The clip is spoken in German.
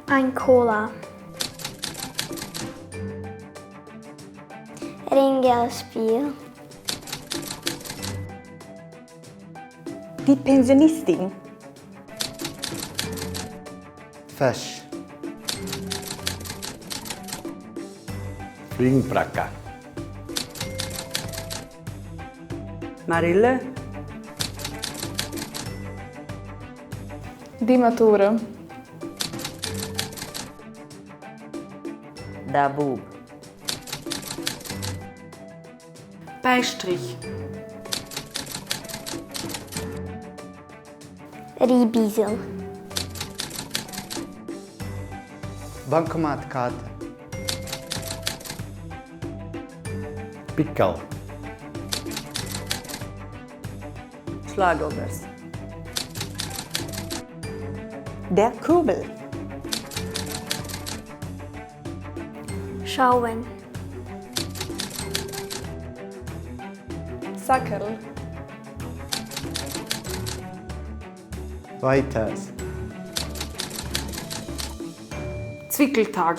Ein Cola. Ringelspiel. Die Pensionistin. Fisch. Fliegenbracker. Marille. Die Matura. Der Bub. Beistrich. Riebisel. Bankomatkarte. Pickel. Schlagobers. Der Kurbel. Schauen. Sackerl. Weiters. Zwickeltag.